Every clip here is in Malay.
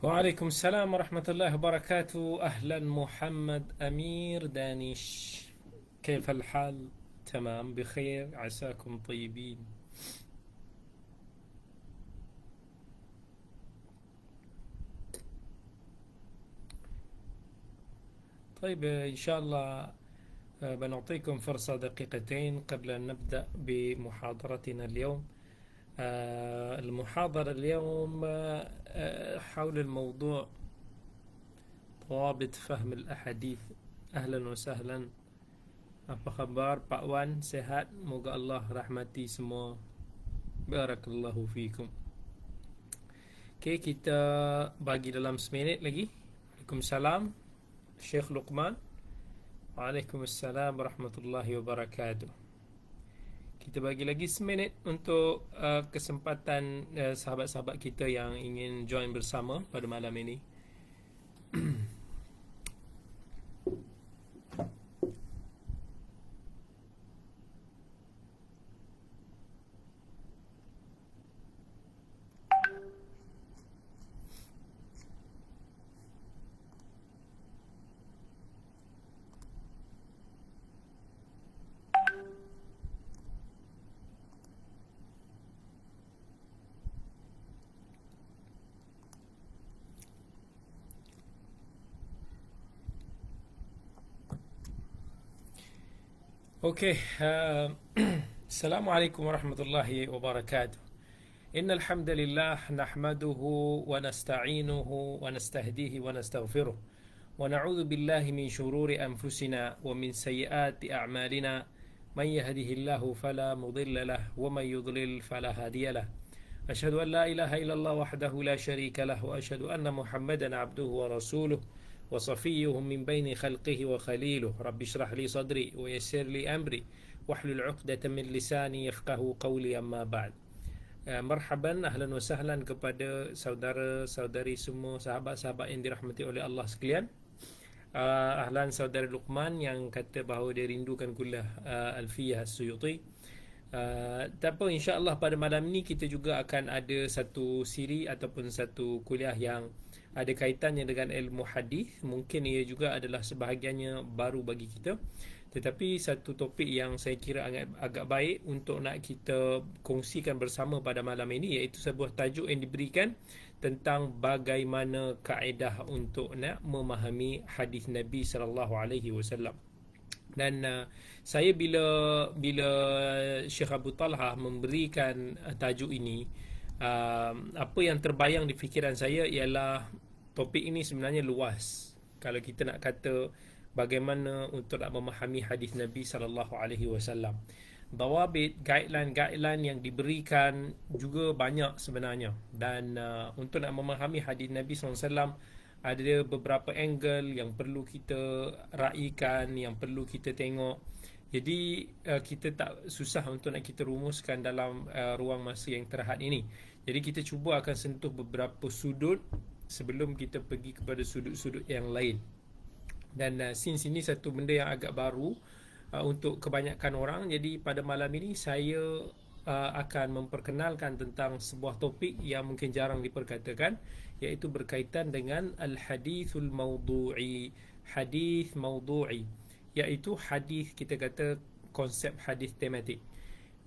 Waalaikumsalam warahmatullahi wabarakatuh. Ahlan Muhammad Amir Danish. كيف الحال؟ تمام بخير عساكم طيبين. طيب إن شاء الله بنعطيكم فرصة دقيقتين قبل أن نبدأ بمحاضرتنا اليوم. المحاضرة اليوم حول الموضوع ضوابط فهم الأحاديث. أهلا وسهلا. Apa khabar Pak Wan? Sehat? Moga Allah rahmati semua. Barakallahu fikum. Okay, kita bagi dalam seminit lagi. Waalaikumsalam Syekh Luqman. Waalaikumsalam warahmatullahi wabarakatuh. Kita bagi lagi seminit untuk kesempatan sahabat-sahabat kita yang ingin join bersama pada malam ini. Okay, Assalamualaikum warahmatullahi wabarakatuh. إن الحمد لله نحمده ونستعينه ونستهديه ونستغفره ونعوذ بالله من شرور أنفسنا ومن سيئات أعمالنا من يهده الله فلا مضل له ومن يضلل فلا هادي له أشهد أن لا إله إلا الله وحده لا شريك له وأشهد أن محمدا عبده ورسوله وصفيه من بين خلقه وخليله رب اشرح لي صدري ويسر لي أمري واحلل عقدة من لساني يفقه قولي أما بعد. Marhaban, ahlan wa sahlan kepada saudara-saudari semua, sahabat-sahabat yang dirahmati oleh Allah sekalian. Ahlan saudara Luqman yang kata bahawa dia rindukan kuliah Alfiyah As-Suyuti. Tak apa, insya-Allah pada malam ni kita juga akan ada satu siri ataupun satu kuliah yang ada kaitannya dengan ilmu hadis. Mungkin ia juga adalah sebahagiannya baru bagi kita, tetapi satu topik yang saya kira agak baik untuk nak kita kongsikan bersama pada malam ini, iaitu sebuah tajuk yang diberikan tentang bagaimana kaedah untuk nak memahami hadis Nabi sallallahu alaihi wasallam. Dan saya bila Syekh Abu Talha memberikan tajuk ini, apa yang terbayang di fikiran saya ialah topik ini sebenarnya luas. Kalau kita nak kata bagaimana untuk nak memahami hadis Nabi sallallahu alaihi wasallam, dawabit, guideline yang diberikan juga banyak sebenarnya. Dan untuk nak memahami hadis Nabi sallallahu alaihi wasallam ada beberapa angle yang perlu kita raikan, yang perlu kita tengok. Jadi kita tak susah untuk nak kita rumuskan dalam ruang masa yang terhad ini. Jadi kita cuba akan sentuh beberapa sudut sebelum kita pergi kepada sudut-sudut yang lain. Dan since ini satu benda yang agak baru untuk kebanyakan orang, jadi pada malam ini saya akan memperkenalkan tentang sebuah topik yang mungkin jarang diperkatakan, iaitu berkaitan dengan al-hadithul mawdu'i. Hadith mawdu'i iaitu hadis, kita kata konsep hadis tematik,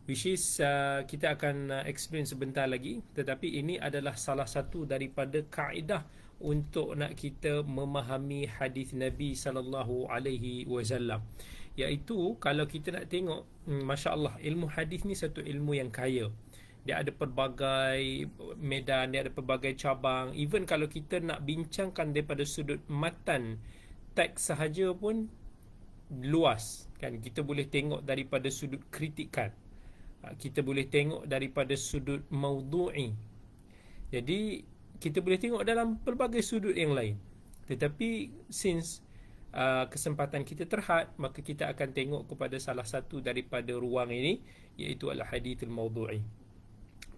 which is kita akan explain sebentar lagi. Tetapi ini adalah salah satu daripada kaedah untuk nak kita memahami hadis Nabi sallallahu alaihi wasallam. Iaitu kalau kita nak tengok, masya-Allah, ilmu hadis ni satu ilmu yang kaya. Dia ada pelbagai medan, dia ada pelbagai cabang. Even kalau kita nak bincangkan daripada sudut matan teks sahaja pun luas, kan? Kita boleh tengok daripada sudut kritikan, kita boleh tengok daripada sudut maudhu'i. Jadi kita boleh tengok dalam pelbagai sudut yang lain. Tetapi since kesempatan kita terhad, maka kita akan tengok kepada salah satu daripada ruang ini, iaitu al-hadithul maudhu'i.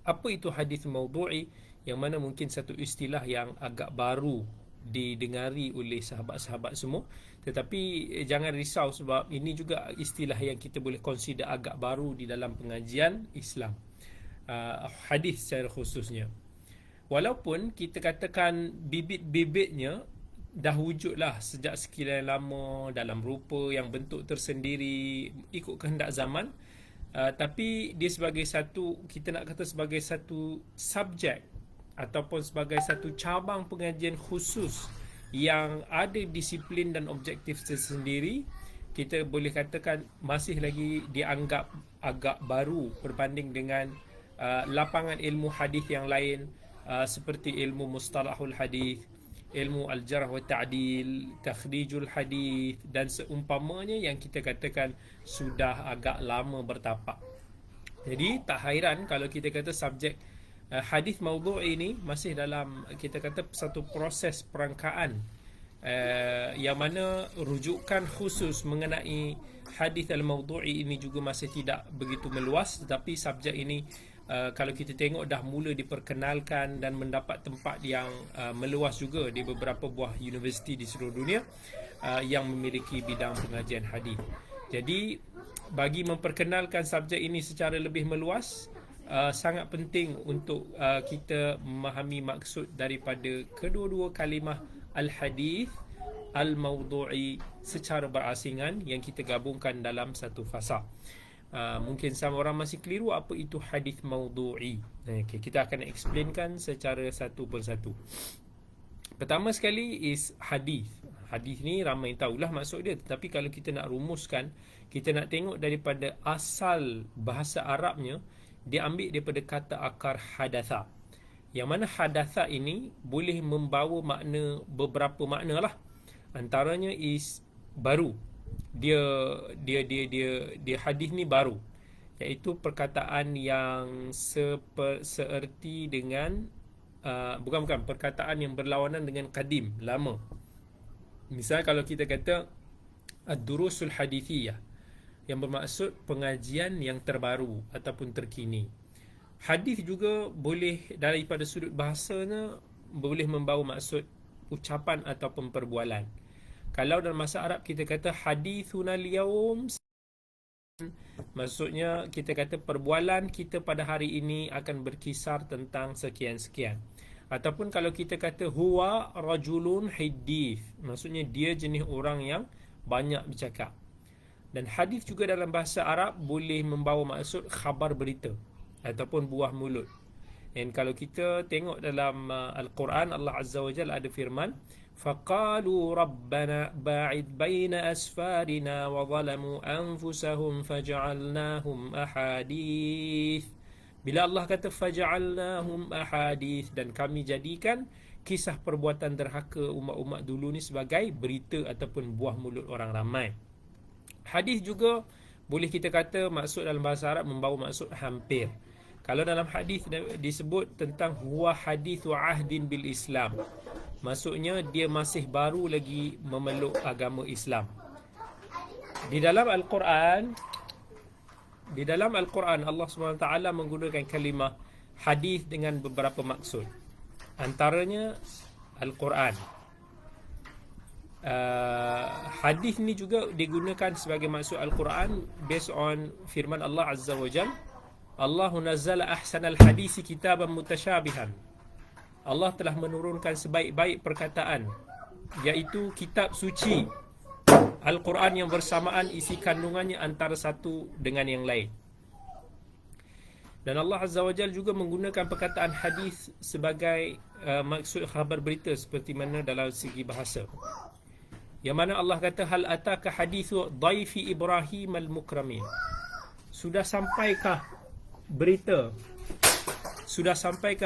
Apa itu hadith maudhu'i? Yang mana mungkin satu istilah yang agak baru didengari oleh sahabat-sahabat semua. Tetapi jangan risau, sebab ini juga istilah yang kita boleh consider agak baru di dalam pengajian Islam, hadis secara khususnya. Walaupun kita katakan bibit-bibitnya dah wujudlah sejak sekian lama dalam rupa yang bentuk tersendiri ikut kehendak zaman, tapi dia sebagai satu, kita nak kata sebagai satu subjek ataupun sebagai satu cabang pengajian khusus yang ada disiplin dan objektif tersendiri, kita boleh katakan masih lagi dianggap agak baru berbanding dengan lapangan ilmu hadis yang lain, seperti ilmu mustalahul hadis, ilmu al-jarh wa ta'dil, takhrijul hadis dan seumpamanya yang kita katakan sudah agak lama bertapak. Jadi tak hairan kalau kita kata subjek hadis maudhu' ini masih dalam, kita kata, satu proses perangkaan, yang mana rujukan khusus mengenai hadis al-maudhu'i ini juga masih tidak begitu meluas. Tetapi subjek ini kalau kita tengok dah mula diperkenalkan dan mendapat tempat yang meluas juga di beberapa buah universiti di seluruh dunia yang memiliki bidang pengajian hadis. Jadi bagi memperkenalkan subjek ini secara lebih meluas, sangat penting untuk kita memahami maksud daripada kedua-dua kalimah al-hadith al-maudhu'i secara berasingan yang kita gabungkan dalam satu fasa. Mungkin sama orang masih keliru apa itu hadith maudhu'i. Okay, kita akan explainkan secara satu persatu. Pertama sekali is hadith. Hadith ni ramai tahulah maksud dia, tetapi kalau kita nak rumuskan, kita nak tengok daripada asal bahasa Arabnya, dia ambil daripada kata akar hadatha, yang mana hadatha ini boleh membawa makna, beberapa makna lah. Antaranya is baru. Dia hadis ni baru, iaitu perkataan yang seerti dengan bukan perkataan yang berlawanan dengan kadim, lama. Misal kalau kita kata ad-durusul hadithiyah, yang bermaksud pengajian yang terbaru ataupun terkini. Hadis juga boleh daripada sudut bahasanya boleh membawa maksud ucapan ataupun perbualan. Kalau dalam bahasa Arab kita kata hadithuna al-yawm, maksudnya kita kata perbualan kita pada hari ini akan berkisar tentang sekian-sekian. Ataupun kalau kita kata huwa rajulun hadith, maksudnya dia jenis orang yang banyak bercakap. Dan hadis juga dalam bahasa Arab boleh membawa maksud khabar berita ataupun buah mulut. Dan kalau kita tengok dalam Al-Quran, Allah Azza wa Jalla ada firman, faqalu rabbana ba'id baina asfarina wa zalamu anfusahum faja'alnahum ahadith. Bila Allah kata faja'alnahum ahadith, dan kami jadikan kisah perbuatan derhaka umat-umat dulu ni sebagai berita ataupun buah mulut orang ramai. Hadis juga boleh kita kata maksud dalam bahasa Arab membawa maksud hampir. Kalau dalam hadis disebut tentang huwa hadithu ahdin bil Islam, maksudnya dia masih baru lagi memeluk agama Islam. Di dalam Al-Quran Allah SWT menggunakan kalimah hadis dengan beberapa maksud. Antaranya Al-Quran. Hadis ni juga digunakan sebagai maksud Al-Quran based on firman Allah Azza wa Jal, Allahu nazzala ahsanal hadisi kitaban mutasyabihan. Allah telah menurunkan sebaik-baik perkataan, iaitu kitab suci Al-Quran yang bersamaan isi kandungannya antara satu dengan yang lain. Dan Allah Azza wa Jal juga menggunakan perkataan hadis sebagai maksud khabar berita seperti mana dalam segi bahasa, yang mana Allah kata hal ataka hadithu dhaifi Ibrahim al-mukramin. Sudah sampaikah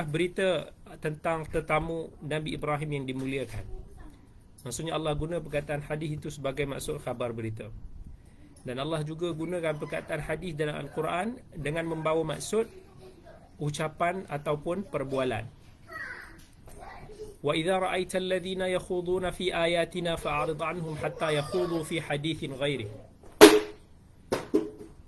berita tentang tetamu Nabi Ibrahim yang dimuliakan? Maksudnya Allah guna perkataan hadis itu sebagai maksud khabar berita. Dan Allah juga gunakan perkataan hadis dalam Al-Quran dengan membawa maksud ucapan ataupun perbualan. وَإِذَا رَأَيْتَ الَّذِينَ يَخُوضُونَ فِي آيَاتِنَا فَأَعْرِضْ عَنْهُمْ حَتَّى يَخُوضُوا فِي حَدِيثٍ غَيْرِهِ.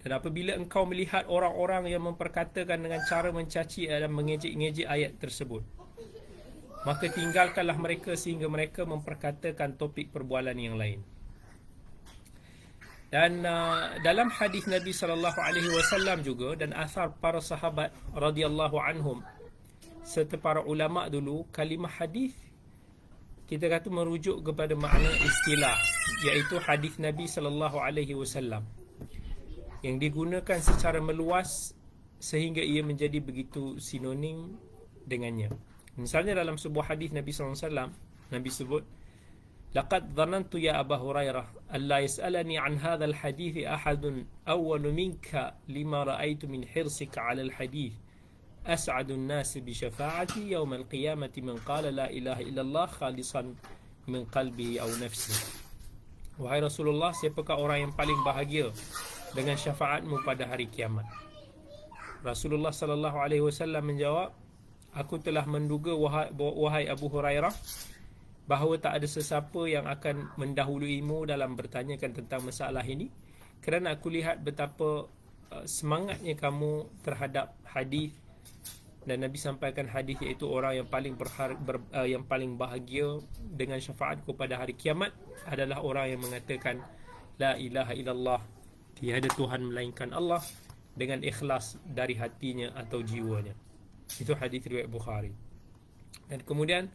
Dan apabila engkau melihat orang-orang yang memperkatakan dengan cara mencaci dan mengejek-ngejek ayat tersebut, maka tinggalkanlah mereka sehingga mereka memperkatakan topik perbualan yang lain. Dan dalam hadis Nabi SAW juga dan athar para sahabat radhiyallahu anhum, serta para ulama dulu, kalimah hadis kita kata merujuk kepada makna istilah, iaitu hadis Nabi sallallahu alaihi wasallam yang digunakan secara meluas sehingga ia menjadi begitu sinonim dengannya. Misalnya dalam sebuah hadis Nabi sallallahu alaihi wasallam, Nabi sebut, "Laqad dhanantu ya Aba Hurairah alla yas'alani an hadzal hadits ahadun awwal minka lima ra'aitu min hirsika 'ala al-hadits. As'adun nas bi syafa'ati yawm al-qiyamati man qala la ilaha illallah khalisan min qalbihi aw nafsihi." Wahai Rasulullah, siapakah orang yang paling bahagia dengan syafaatmu pada hari kiamat? Rasulullah sallallahu alaihi wasallam menjawab, "Aku telah menduga wahai Abu Hurairah bahawa tak ada sesiapa yang akan mendahuluimu dalam bertanyakan tentang masalah ini, kerana aku lihat betapa semangatnya kamu terhadap hadis." Dan Nabi sampaikan hadis, iaitu orang yang paling bahagia dengan syafaatku pada hari kiamat adalah orang yang mengatakan la ilaha illallah, tiada Tuhan melainkan Allah, dengan ikhlas dari hatinya atau jiwanya. Itu hadis riwayat Bukhari. Dan kemudian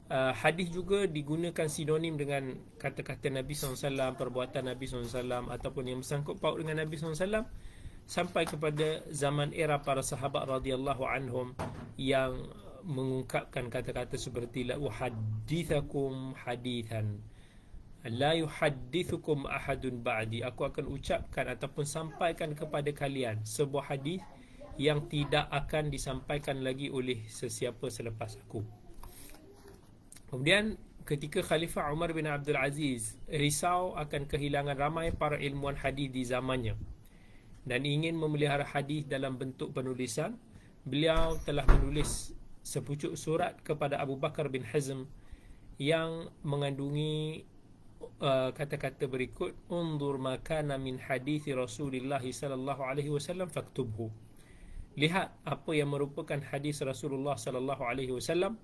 hadis juga digunakan sinonim dengan kata-kata Nabi SAW, perbuatan Nabi SAW, ataupun yang bersangkut paut dengan Nabi SAW, sampai kepada zaman era para sahabat radhiyallahu anhum yang mengungkapkan kata-kata seperti la uhaddithakum hadithan la yuhaddithukum ahadun ba'di, aku akan ucapkan ataupun sampaikan kepada kalian sebuah hadis yang tidak akan disampaikan lagi oleh sesiapa selepas aku. Kemudian ketika Khalifah Umar bin Abdul Aziz risau akan kehilangan ramai para ilmuwan hadis di zamannya dan ingin memelihara hadis dalam bentuk penulisan, beliau telah menulis sepucuk surat kepada Abu Bakar bin Hazm yang mengandungi kata-kata berikut, "Undur ma kana min hadithi Rasulillah sallallahu alaihi wasallam faktubhu." Lihat apa yang merupakan hadis Rasulullah sallallahu alaihi wasallam,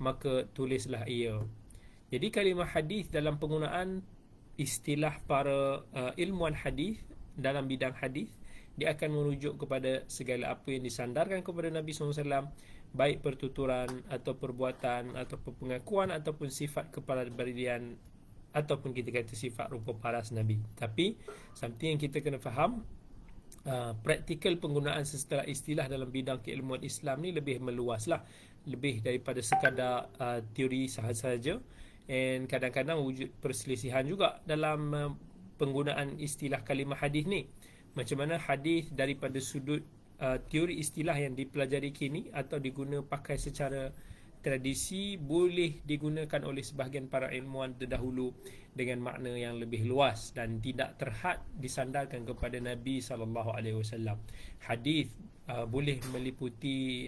maka tulislah ia. Jadi kalimah hadis dalam penggunaan istilah para ilmuwan hadis dalam bidang hadis, dia akan merujuk kepada segala apa yang disandarkan kepada Nabi SAW, baik pertuturan atau perbuatan atau pengakuan ataupun sifat kepribadian ataupun kita kata sifat rupa paras Nabi. Tapi something yang kita kena faham, praktikal penggunaan sesetengah istilah dalam bidang keilmuan Islam ni lebih meluas lah, lebih daripada sekadar teori sahaja. And kadang-kadang wujud perselisihan juga dalam penggunaan istilah kalimah hadis ni. Macam mana hadis daripada sudut teori istilah yang dipelajari kini atau pakai secara tradisi, boleh digunakan oleh sebahagian para ilmuwan terdahulu dengan makna yang lebih luas dan tidak terhad disandarkan kepada Nabi SAW. Hadis boleh meliputi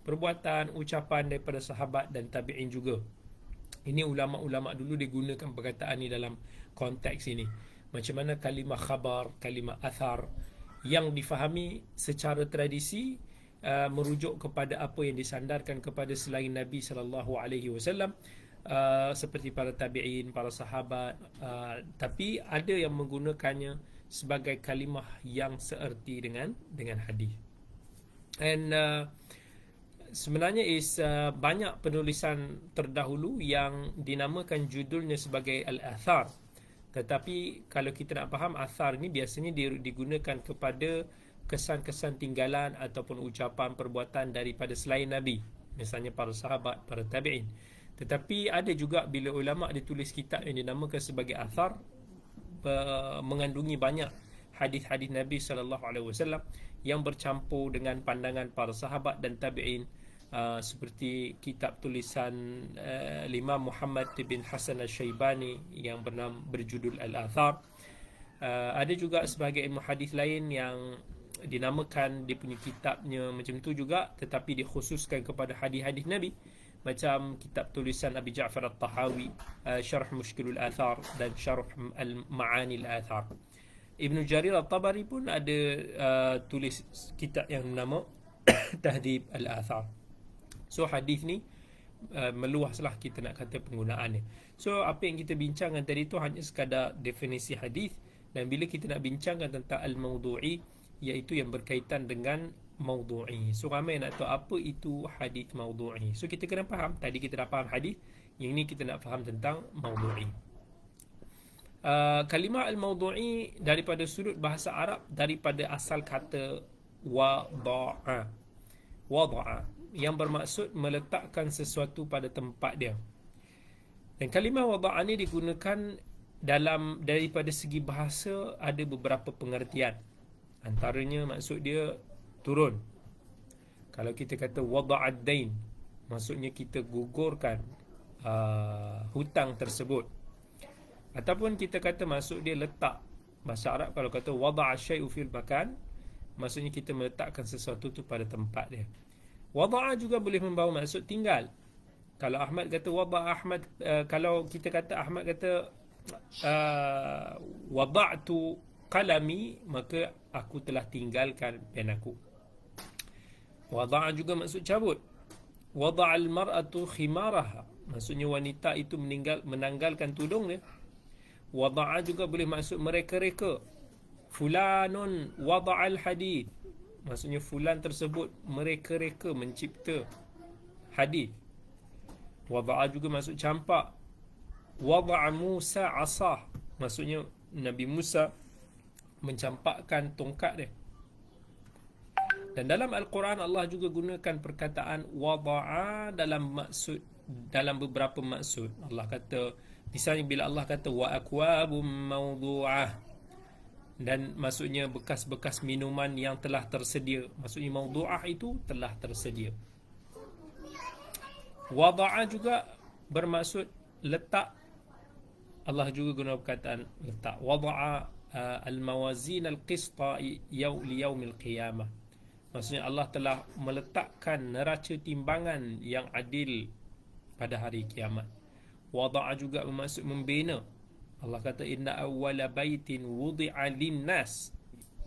perbuatan, ucapan daripada sahabat dan tabi'in juga. Ini ulama-ulama dulu digunakan perkataan ni dalam konteks ini. Macam mana kalimah khabar, kalimah athar yang difahami secara tradisi merujuk kepada apa yang disandarkan kepada selain Nabi sallallahu alaihi wasallam, seperti para tabi'in, para sahabat, tapi ada yang menggunakannya sebagai kalimah yang seerti dengan hadis. And sebenarnya banyak penulisan terdahulu yang dinamakan judulnya sebagai al-athar. Tetapi kalau kita nak faham, athar ni biasanya digunakan kepada kesan-kesan tinggalan ataupun ucapan perbuatan daripada selain Nabi, misalnya para sahabat, para tabi'in. Tetapi ada juga bila ulama ditulis kitab yang dinamakan sebagai athar, mengandungi banyak hadis-hadis Nabi SAW yang bercampur dengan pandangan para sahabat dan tabi'in, seperti kitab tulisan Imam Muhammad bin Hasan al-Shaybani yang berjudul Al-Athar. Ada juga sebagai ilmu hadis lain yang dinamakan dia punya kitabnya macam tu juga, tetapi dikhususkan kepada hadis-hadis Nabi, macam kitab tulisan Abi Ja'far al-Tahawi, Syarh Mushkilul Athar dan Syarh Al-Ma'ani al-Athar. Ibn Jarir al-Tabari pun ada tulis kitab yang bernama Tahdhib al-Athar. So hadis ni meluaslah kita nak kata penggunaannya. So apa yang kita bincangkan tadi tu hanya sekadar definisi hadis, dan bila kita nak bincangkan tentang al-mawdu'i, iaitu yang berkaitan dengan maudhu'i. So ramai nak tahu apa itu hadis maudhu'i. So kita kena faham. Tadi kita dah faham hadis, yang ni kita nak faham tentang maudhu'i. Kalimah al-maudhu'i daripada sudut bahasa Arab, daripada asal kata wada'a. Wada'a yang bermaksud meletakkan sesuatu pada tempat dia. Dan kalimah wada'a ni digunakan daripada segi bahasa ada beberapa pengertian. Antaranya maksud dia turun. Kalau kita kata wada'ad dain, maksudnya kita gugurkan hutang tersebut. Ataupun kita kata maksud dia letak. Bahasa Arab kalau kata wada'a syai'u fil makan, maksudnya kita meletakkan sesuatu tu pada tempat dia. Wada'a juga boleh membawa maksud tinggal. Kalau Ahmad kata wada'a Ahmad, kalau kita kata Ahmad kata wada'tu qalami, maka aku telah tinggalkan pen aku. Wada'a juga maksud cabut. Wada'al mar'atu khimaraha, maksudnya wanita itu menanggalkan tudung dia. Wada'a juga boleh maksud mereka-reka. Fulanun wada'al hadid, maksudnya fulan tersebut mereka-reka mencipta hadis. Wada'a juga maksud campak. Wada'a Musa asah, maksudnya Nabi Musa mencampakkan tongkat dia. Dan dalam Al-Quran Allah juga gunakan perkataan wada'a dalam beberapa maksud. Allah kata, misalnya bila Allah kata wa akwabum mawdu'ah, dan maksudnya bekas-bekas minuman yang telah tersedia. Maksudnya mawdu'ah itu telah tersedia. Wada'a juga bermaksud letak. Allah juga guna perkataan letak. Wada'a al-mawazin al-qista li yaumil qiyamah, maksudnya Allah telah meletakkan neraca timbangan yang adil pada hari kiamat. Wada'a juga bermaksud membina. Allah kata inna awwala baitin wudi'a linnas,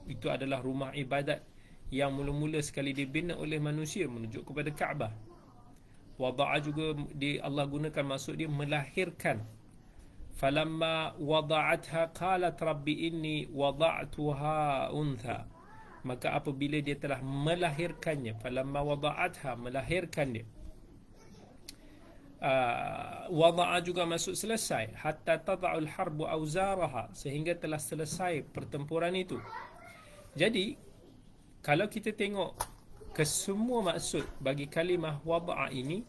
itu adalah rumah ibadat yang mula-mula sekali dibina oleh manusia menunjuk kepada Kaabah. Wada'a juga Allah gunakan maksud dia melahirkan. Falamma wada'atha qalat rabbi inni wada'tuha untha, maka apabila dia telah melahirkannya, falamma wada'atha, melahirkan dia. Wada'a juga maksud selesai. Hatta tada'ul harbu awzaraha, sehingga telah selesai pertempuran itu. Jadi kalau kita tengok kesemua maksud bagi kalimah wada'a ini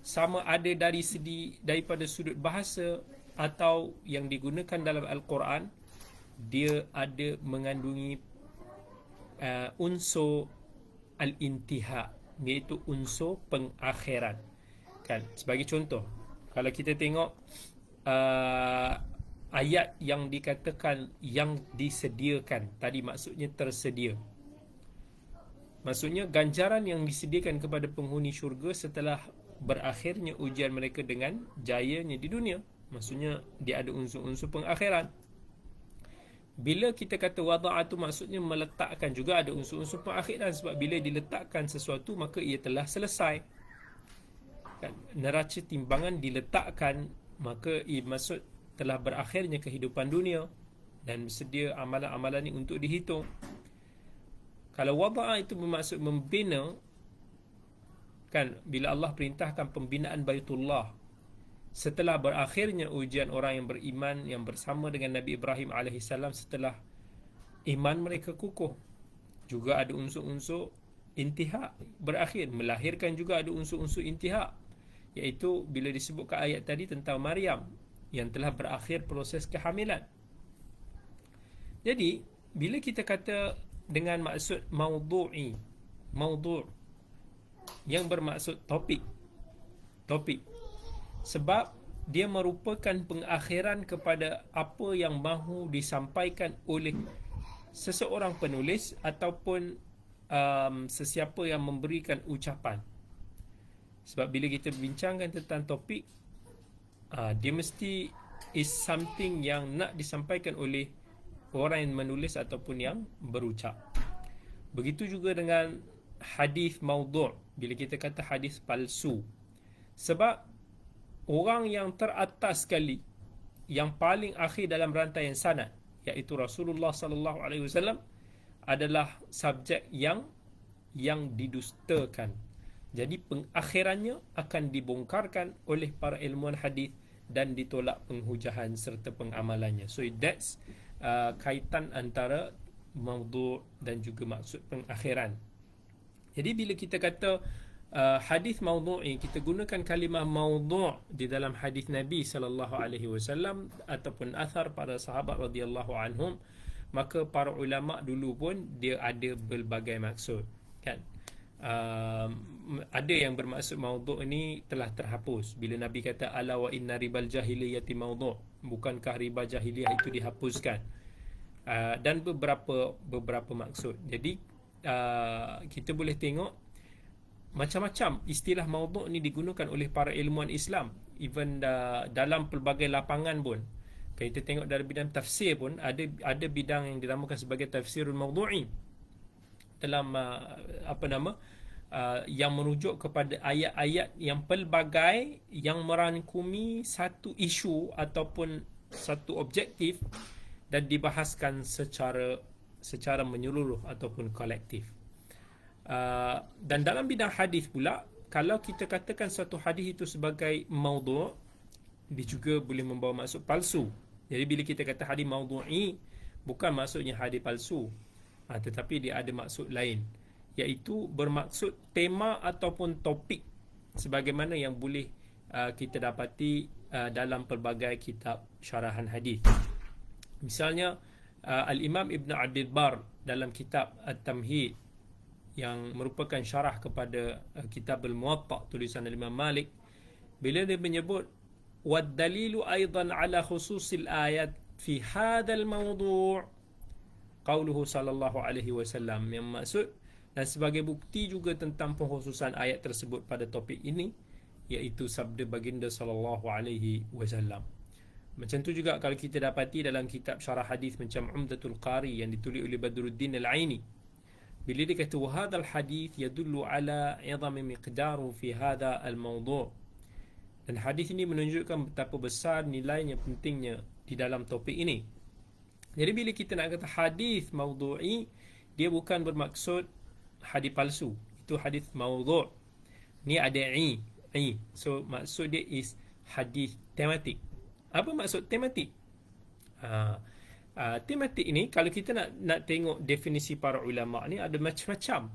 sama ada daripada sudut bahasa atau yang digunakan dalam Al-Quran, dia ada mengandungi unsur al-intiha, iaitu unsur pengakhiran. Kan? Sebagai contoh, kalau kita tengok ayat yang dikatakan yang disediakan, tadi maksudnya tersedia. Maksudnya ganjaran yang disediakan kepada penghuni syurga setelah berakhirnya ujian mereka dengan jayanya di dunia. Maksudnya dia ada unsur-unsur pengakhiran. Bila kita kata wada'a tu maksudnya meletakkan, juga ada unsur-unsur pengakhiran. Sebab bila diletakkan sesuatu, maka ia telah selesai. Kan? Neraca timbangan diletakkan, maka ia maksud telah berakhirnya kehidupan dunia dan bersedia amalan-amalan ini untuk dihitung. Kalau wada'a itu bermaksud membina, kan, bila Allah perintahkan pembinaan Baitullah setelah berakhirnya ujian orang yang beriman yang bersama dengan Nabi Ibrahim AS, setelah iman mereka kukuh, juga ada unsur-unsur intihak berakhir. Melahirkan juga ada unsur-unsur intihak, iaitu bila disebutkan ayat tadi tentang Maryam yang telah berakhir proses kehamilan. Jadi bila kita kata dengan maksud maudhu'i, maudhu' yang bermaksud topik, sebab dia merupakan pengakhiran kepada apa yang mahu disampaikan oleh seseorang penulis ataupun sesiapa yang memberikan ucapan. Sebab bila kita bincangkan tentang topik, dia mesti is something yang nak disampaikan oleh orang yang menulis ataupun yang berucap. Begitu juga dengan hadis maudhu'. Bila kita kata hadis palsu, sebab orang yang teratas sekali, yang paling akhir dalam rantaian sanad, iaitu Rasulullah sallallahu alaihi wasallam, adalah subjek yang yang didustakan. Jadi pengakhirannya akan dibongkarkan oleh para ilmuwan hadis dan ditolak penghujahan serta pengamalannya. So that's kaitan antara maudhu' dan juga maksud pengakhiran. Jadi bila kita kata hadis maudhu'i, kita gunakan kalimah maudhu' di dalam hadis Nabi sallallahu alaihi wasallam ataupun athar para sahabat radhiyallahu anhum, maka para ulama dulu pun dia ada berbagai maksud, kan. Ada yang bermaksud maudhu' ini telah terhapus bila Nabi kata ala wa inna ribal jahiliyati maudhu', bukankah riba jahiliyah itu dihapuskan, dan beberapa maksud. Jadi kita boleh tengok macam-macam istilah maudhu' ni digunakan oleh para ilmuwan Islam, even dalam pelbagai lapangan pun. Kita tengok dari bidang tafsir pun ada bidang yang dinamakan sebagai tafsirul maudhu'i, dalam yang merujuk kepada ayat-ayat yang pelbagai yang merangkumi satu isu ataupun satu objektif dan dibahaskan secara menyeluruh ataupun kolektif. Dan dalam bidang hadis pula, kalau kita katakan satu hadis itu sebagai maudhu', dia juga boleh membawa maksud palsu. Jadi bila kita kata hadis maudhu'i, bukan maksudnya hadis palsu, tetapi dia ada maksud lain, iaitu bermaksud tema ataupun topik sebagaimana yang boleh kita dapati dalam pelbagai kitab syarahan hadis. Misalnya Al-Imam Ibn Abdul Bar dalam kitab At-Tamhid yang merupakan syarah kepada kitab Al-Muwatta tulisan Imam Malik, bila dia menyebut wad-dalilu aidan ala khususil ayat fi hadzal mawdu' qauluhu sallallahu alaihi wasallam, yang maksud dan sebagai bukti juga tentang pengkhususan ayat tersebut pada topik ini, iaitu sabda baginda sallallahu alaihi wasallam. Macam tu juga kalau kita dapati dalam kitab syarah hadis macam Umdatul Qari yang ditulis oleh Badruddin Al-Aini, bila dia kata wa hadzal hadis yadullu ala 'idhami miqdaru fi hadha al-mawdu', dan hadis ini menunjukkan betapa besar nilainya, pentingnya di dalam topik ini. Jadi bila kita nak kata hadis maudhu'i, dia bukan bermaksud hadis palsu, itu hadis maudhu'. Ni ada i. So maksud dia is hadis tematik. Apa maksud tematik? Tematik ini kalau kita nak tengok definisi para ulama ni, ada macam-macam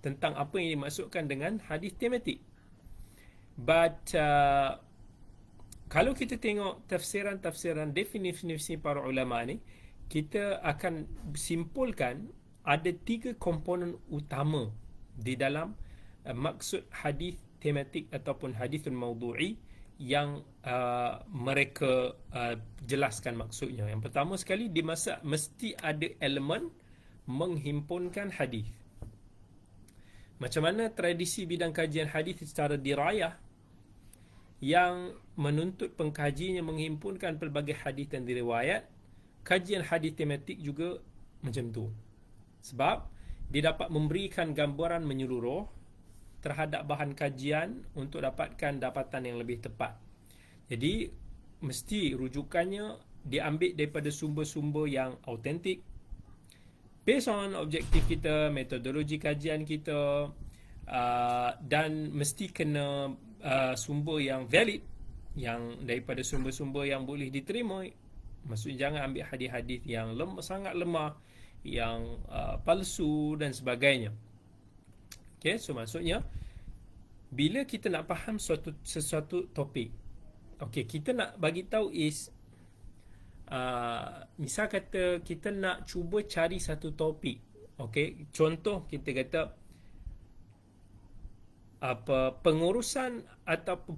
tentang apa yang dimaksudkan dengan hadis tematik. But kalau kita tengok tafsiran definisi para ulama ni, kita akan simpulkan ada 3 komponen utama di dalam maksud hadis tematik ataupun hadisun maudhu'i yang mereka jelaskan maksudnya. Yang pertama sekali, di masa mesti ada elemen menghimpunkan hadis. Macam mana tradisi bidang kajian hadis secara dirayah yang menuntut pengkajinya menghimpunkan pelbagai hadis dan diriwayat, kajian hadis tematik juga macam tu. Sebab dia dapat memberikan gambaran menyeluruh terhadap bahan kajian untuk dapatkan dapatan yang lebih tepat. Jadi mesti rujukannya diambil daripada sumber-sumber yang autentik, based on objektif kita, metodologi kajian kita, dan mesti kena sumber yang valid, yang daripada sumber-sumber yang boleh diterima. Maksudnya jangan ambil hadis-hadis yang sangat lemah, yang palsu dan sebagainya. Okay, so maksudnya bila kita nak faham sesuatu topik, okay, kita nak bagi tahu is misal kata kita nak cuba cari satu topik, okay, contoh kita kata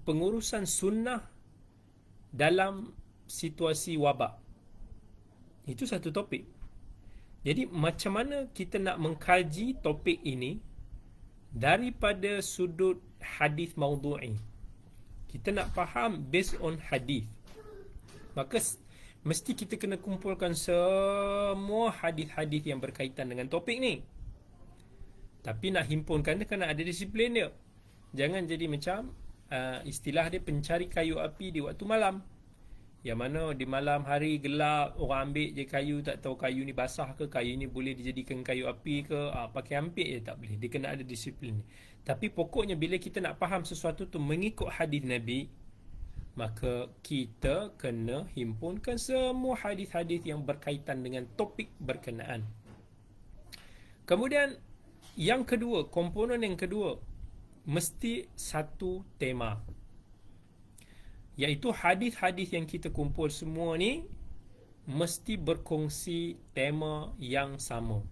pengurusan sunnah dalam situasi wabak. Itu satu topik. Jadi macam mana kita nak mengkaji topik ini daripada sudut hadis maudhu'i? Kita nak faham based on hadis, maka mesti kita kena kumpulkan semua hadis-hadis yang berkaitan dengan topik ni. Tapi nak himpunkan dia kena ada disiplin dia. Jangan jadi macam istilah dia pencari kayu api di waktu malam. Yang mana di malam hari gelap, orang ambil je kayu, tak tahu kayu ni basah ke, kayu ni boleh dijadikan kayu api ke, pakai ampit je tak boleh. Dia kena ada disiplin. Tapi pokoknya bila kita nak faham sesuatu tu mengikut hadis Nabi, maka kita kena himpunkan semua hadis-hadis yang berkaitan dengan topik berkenaan. Kemudian yang kedua, komponen yang kedua, mesti satu tema, iaitu hadis-hadis yang kita kumpul semua ni mesti berkongsi tema yang sama.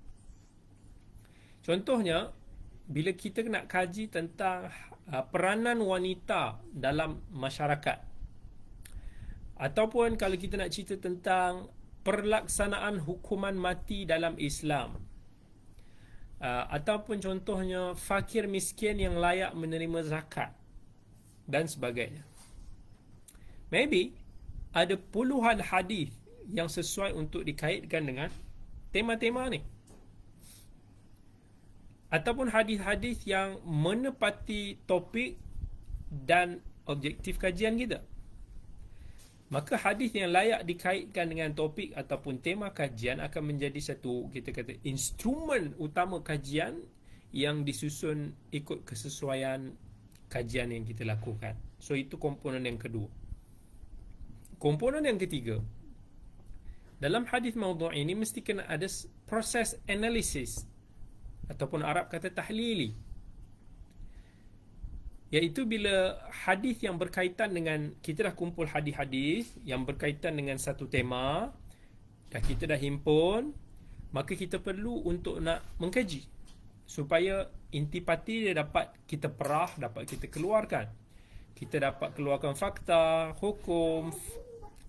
Contohnya, bila kita nak kaji tentang peranan wanita dalam masyarakat, ataupun kalau kita nak cerita tentang pelaksanaan hukuman mati dalam Islam, ataupun contohnya fakir miskin yang layak menerima zakat dan sebagainya, maybe ada puluhan hadis yang sesuai untuk dikaitkan dengan tema-tema ni, ataupun hadis-hadis yang menepati topik dan objektif kajian kita. Maka hadis yang layak dikaitkan dengan topik ataupun tema kajian akan menjadi satu, kita kata, instrumen utama kajian yang disusun ikut kesesuaian kajian yang kita lakukan. So itu komponen yang kedua. Komponen yang ketiga, dalam hadis maudhu' ini mesti kena ada proses analisis, ataupun Arab kata tahlili, iaitu bila hadis yang berkaitan dengan, kita dah kumpul hadis-hadis yang berkaitan dengan satu tema, kita dah himpun, maka kita perlu untuk nak mengkaji supaya intipati dia dapat kita perah, dapat kita keluarkan. Kita dapat keluarkan fakta, hukum,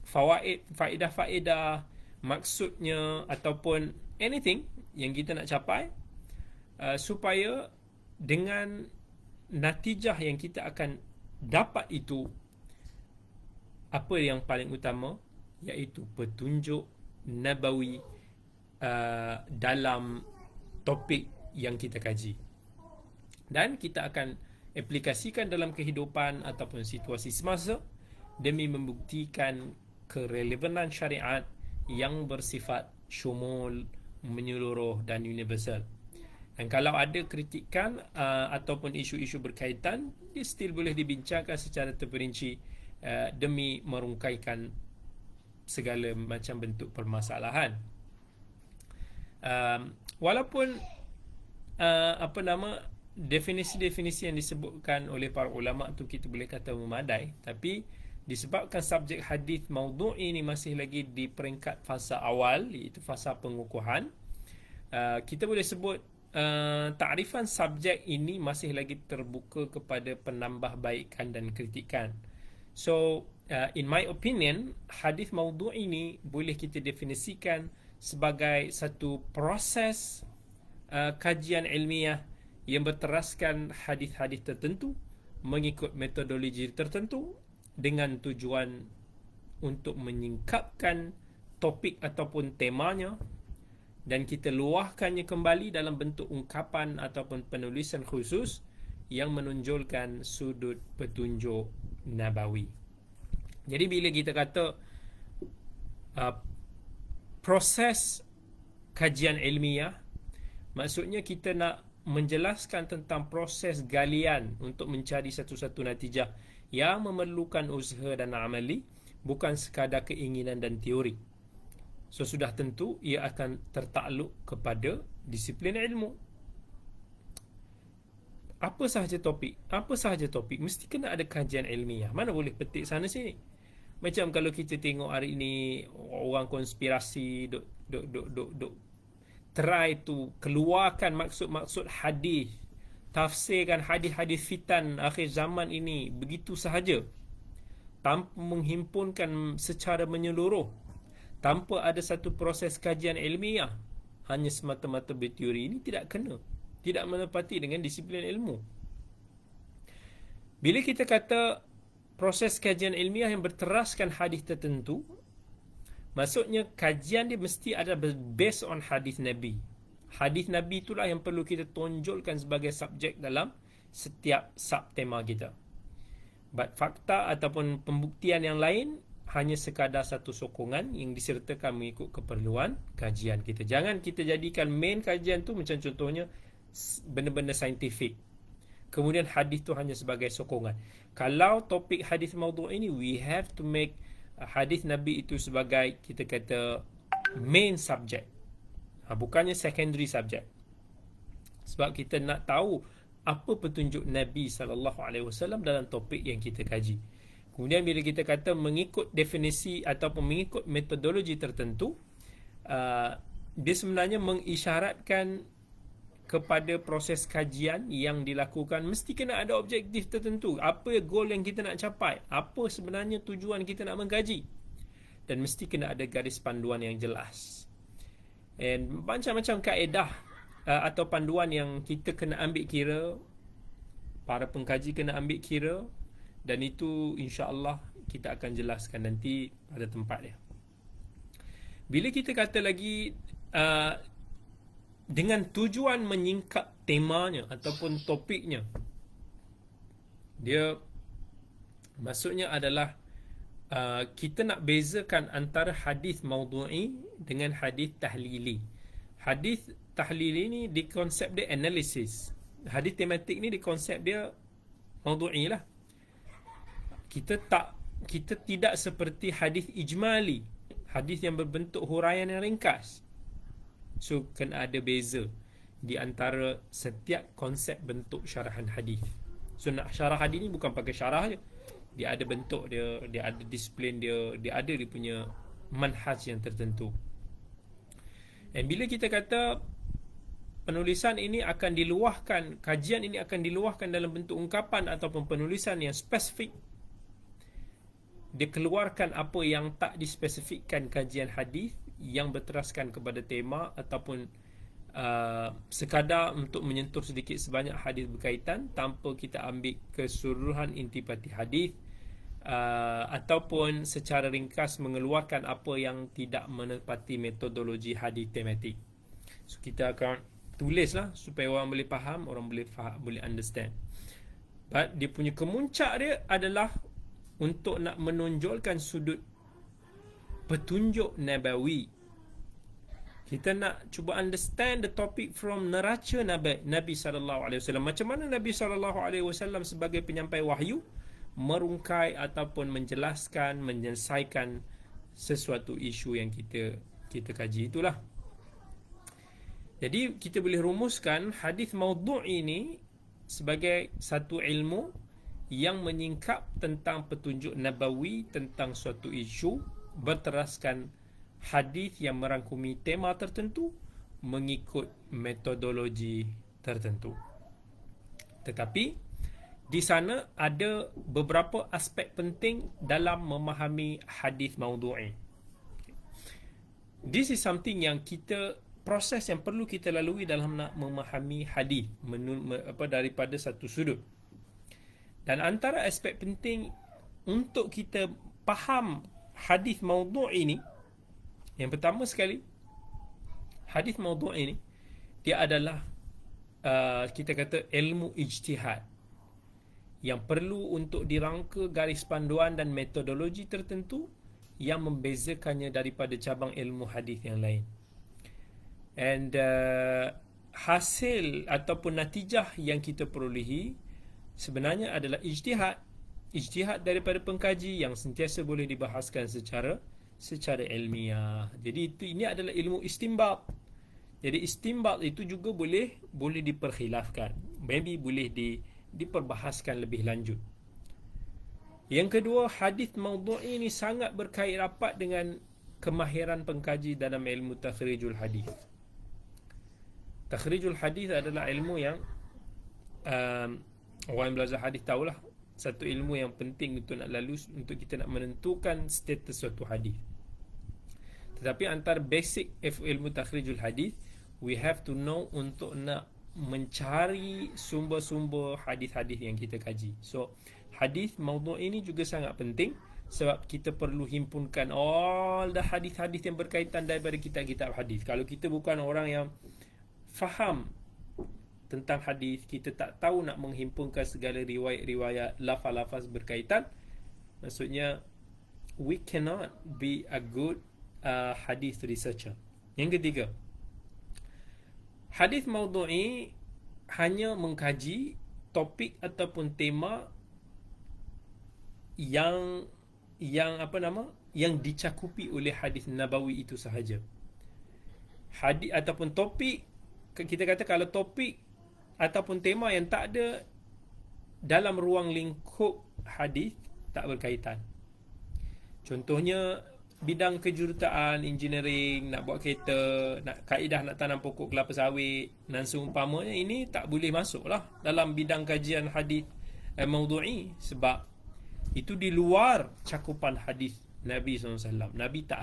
faedah-faedah, maksudnya, ataupun anything yang kita nak capai, supaya dengan natijah yang kita akan dapat itu, apa yang paling utama, iaitu petunjuk nabawi dalam topik yang kita kaji, dan kita akan aplikasikan dalam kehidupan ataupun situasi semasa demi membuktikan kerelevanan syariat yang bersifat syumul, menyeluruh dan universal. Dan kalau ada kritikan ataupun isu-isu berkaitan, dia still boleh dibincangkan secara terperinci demi merungkaikan segala macam bentuk permasalahan. Walaupun definisi-definisi yang disebutkan oleh para ulama tu kita boleh kata memadai, tapi disebabkan subjek hadis maudhu' ini masih lagi di peringkat fasa awal, iaitu fasa pengukuhan, kita boleh sebut takrifan subjek ini masih lagi terbuka kepada penambahbaikan dan kritikan. So, in my opinion, hadis maudhu' ini boleh kita definisikan sebagai satu proses kajian ilmiah yang berteraskan hadis-hadis tertentu mengikut metodologi tertentu dengan tujuan untuk menyingkapkan topik ataupun temanya, dan kita luahkannya kembali dalam bentuk ungkapan ataupun penulisan khusus yang menonjolkan sudut petunjuk nabawi. Jadi bila kita kata proses kajian ilmiah, maksudnya kita nak menjelaskan tentang proses galian untuk mencari satu-satu natijah yang memerlukan usaha dan amali, bukan sekadar keinginan dan teori. So sudah tentu ia akan tertakluk kepada disiplin ilmu. Apa sahaja topik mesti kena ada kajian ilmiah. Mana boleh petik sana sini. Macam kalau kita tengok hari ini orang konspirasi duk try to keluarkan maksud-maksud hadis, tafsirkan hadis-hadis fitan akhir zaman ini begitu sahaja, tanpa menghimpunkan secara menyeluruh, tanpa ada satu proses kajian ilmiah, hanya semata-mata berteori. Ini tidak kena, tidak menepati dengan disiplin ilmu. Bila kita kata proses kajian ilmiah yang berteraskan hadis tertentu, maksudnya kajian dia mesti ada based on hadis Nabi. Hadis Nabi itulah yang perlu kita tonjolkan sebagai subjek dalam setiap subtema kita. But fakta ataupun pembuktian yang lain hanya sekadar satu sokongan yang disertakan mengikut keperluan kajian kita. Jangan kita jadikan main kajian tu macam contohnya benda-benda saintifik, kemudian hadis tu hanya sebagai sokongan. Kalau topik hadis maudhu' ini, we have to make hadis Nabi itu sebagai, kita kata, main subject, bukannya secondary subject. Sebab kita nak tahu apa petunjuk Nabi SAW dalam topik yang kita kaji. Kemudian bila kita kata mengikut definisi ataupun mengikut metodologi tertentu, dia sebenarnya mengisyaratkan kepada proses kajian yang dilakukan mesti kena ada objektif tertentu. Apa goal yang kita nak capai, apa sebenarnya tujuan kita nak mengkaji, dan mesti kena ada garis panduan yang jelas. Dan macam-macam kaedah atau panduan yang kita kena ambil kira, para pengkaji kena ambil kira, dan itu insya-Allah kita akan jelaskan nanti pada tempat dia. Bila kita kata lagi dengan tujuan menyingkap temanya ataupun topiknya, dia maksudnya adalah kita nak bezakan antara hadis maudhu'i dengan hadis tahlili. Hadis tahlili ni di konsep dia analisis. Hadis tematik ni di konsep dia maudhu'i lah. Kita tidak seperti hadis ijmali, hadis yang berbentuk huraian yang ringkas. So kena ada beza di antara setiap konsep bentuk syarahan hadis. So nak syarah hadis ni bukan pakai syarah je, dia ada bentuk dia, dia ada disiplin dia, dia ada dia punya manhaj yang tertentu. Dan bila kita kata penulisan ini akan diluahkan, kajian ini akan diluahkan dalam bentuk ungkapan ataupun penulisan yang spesifik, dia keluarkan apa yang tak dispesifikkan kajian hadis yang berteraskan kepada tema ataupun sekadar untuk menyentuh sedikit sebanyak hadis berkaitan tanpa kita ambil keseluruhan intipati hadis, ataupun secara ringkas mengeluarkan apa yang tidak menepati metodologi hadis tematik. So kita akan tulislah supaya orang boleh faham, orang boleh understand. But dia punya kemuncak dia adalah untuk nak menonjolkan sudut petunjuk nabawi. Kita nak cuba understand the topic from neraca Nabi SAW. Macam mana Nabi SAW sebagai penyampai wahyu merungkai ataupun menjelaskan, menyelesaikan sesuatu isu yang kita kaji. Itulah. Jadi kita boleh rumuskan hadis maudhu' ini sebagai satu ilmu yang menyingkap tentang petunjuk nabawi tentang suatu isu, berteraskan hadis yang merangkumi tema tertentu mengikut metodologi tertentu. Tetapi di sana ada beberapa aspek penting dalam memahami hadis maudhu'i. This is something yang proses yang perlu kita lalui dalam nak memahami hadis daripada satu sudut. Dan antara aspek penting untuk kita faham hadis maudhu' ini, yang pertama sekali, hadis maudhu' ini dia adalah kita kata ilmu ijtihad yang perlu untuk dirangka garis panduan dan metodologi tertentu yang membezakannya daripada cabang ilmu hadis yang lain. And hasil ataupun natijah yang kita perolehi sebenarnya adalah ijtihad daripada pengkaji yang sentiasa boleh dibahaskan secara ilmiah. Jadi ini adalah ilmu istinbat. Jadi istinbat itu juga boleh diperkhilafkan, maybe boleh diperbahaskan lebih lanjut. Yang kedua, hadis maudhu'i ini sangat berkait rapat dengan kemahiran pengkaji dalam ilmu takhrijul hadis. Takhrijul hadis adalah ilmu yang orang yang belajar hadis tahulah, satu ilmu yang penting untuk nak lalu, untuk kita nak menentukan status suatu hadis. Tetapi antara basic ilmu takhrijul hadis, we have to know untuk nak mencari sumber-sumber hadis-hadis yang kita kaji. So hadis maudhu' ini juga sangat penting sebab kita perlu himpunkan all the hadis-hadis yang berkaitan daripada kitab-kitab hadis. Kalau kita bukan orang yang faham tentang hadis, kita tak tahu nak menghimpunkan segala riwayat-riwayat, lafaz-lafaz berkaitan, maksudnya we cannot be a good hadith researcher. Yang ketiga, hadith maudhu'i hanya mengkaji topik ataupun tema yang yang dicakupi oleh hadis nabawi itu sahaja. Hadis ataupun topik, kita kata kalau topik ataupun tema yang tak ada dalam ruang lingkup hadis, tak berkaitan. Contohnya bidang kejuruteraan, engineering, nak buat kereta, nak kaedah nak tanam pokok kelapa sawit dan seumpamanya, ini tak boleh masuklah dalam bidang kajian hadis maudhu'i, sebab itu di luar cakupan hadis Nabi SAW. Nabi tak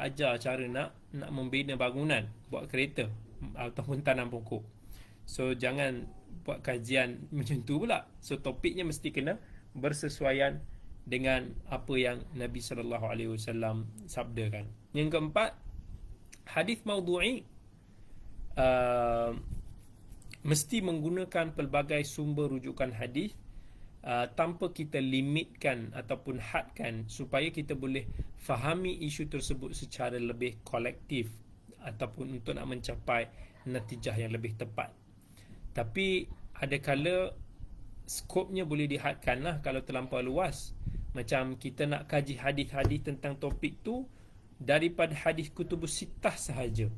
ajar cara nak membina bangunan, buat kereta ataupun tanam pokok. So jangan buat kajian macam tu pula. So topiknya mesti kena bersesuaian dengan apa yang Nabi SAW sabdakan. Yang keempat, hadis maudhu'i mesti menggunakan pelbagai sumber rujukan hadis tanpa kita limitkan ataupun hadkan, supaya kita boleh fahami isu tersebut secara lebih kolektif ataupun untuk nak mencapai natijah yang lebih tepat. Tapi ada kala skopnya boleh dihadkan lah kalau terlampau luas. Macam kita nak kaji hadis-hadis tentang topik tu daripada hadis kutubus sittah sahaja.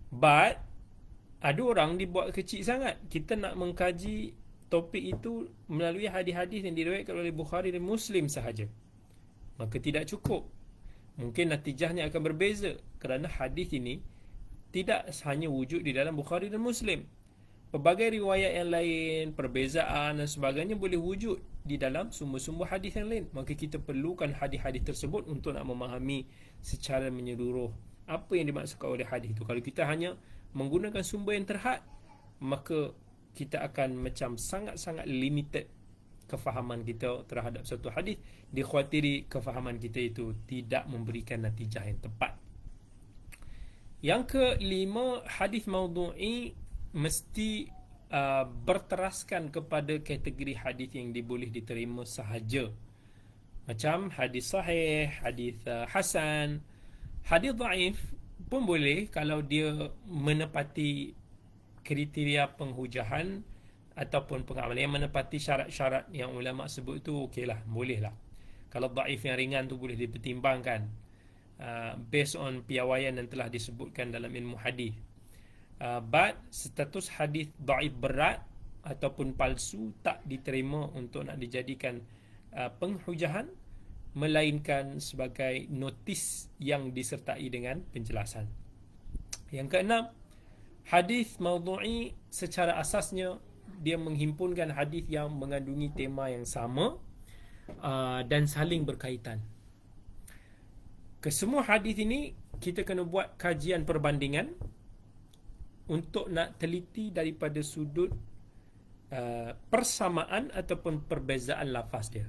But ada orang dibuat kecil sangat. Kita nak mengkaji topik itu melalui hadis-hadis yang diriwayatkan oleh Bukhari dan Muslim sahaja, maka tidak cukup. Mungkin natijahnya akan berbeza, kerana hadis ini tidak hanya wujud di dalam Bukhari dan Muslim. Pelbagai riwayat yang lain, perbezaan dan sebagainya boleh wujud di dalam sumber-sumber hadis yang lain. Maka kita perlukan hadis-hadis tersebut untuk nak memahami secara menyeluruh apa yang dimaksudkan oleh hadis itu. Kalau kita hanya menggunakan sumber yang terhad, maka kita akan macam sangat-sangat limited kefahaman kita terhadap satu hadis. Dikhawatiri kefahaman kita itu tidak memberikan natijah yang tepat. Yang kelima, hadis maudhu'i mesti berteraskan kepada kategori hadis yang diboleh diterima sahaja. Macam hadis sahih, hadis hasan. Hadis dhaif pun boleh kalau dia menepati kriteria penghujahan ataupun pengamalan, yang menepati syarat-syarat yang ulama sebut tu, okeylah, boleh lah. Kalau dhaif yang ringan tu boleh dipertimbangkan based on piawaian yang telah disebutkan dalam ilmu hadis. But status hadis dhaif berat ataupun palsu tak diterima untuk nak dijadikan penghujahan, melainkan sebagai notis yang disertai dengan penjelasan. Yang keenam, hadis maudhu'i secara asasnya dia menghimpunkan hadis yang mengandungi tema yang sama dan saling berkaitan. Kesemua hadis ini kita kena buat kajian perbandingan untuk nak teliti daripada sudut persamaan ataupun perbezaan lafaz dia.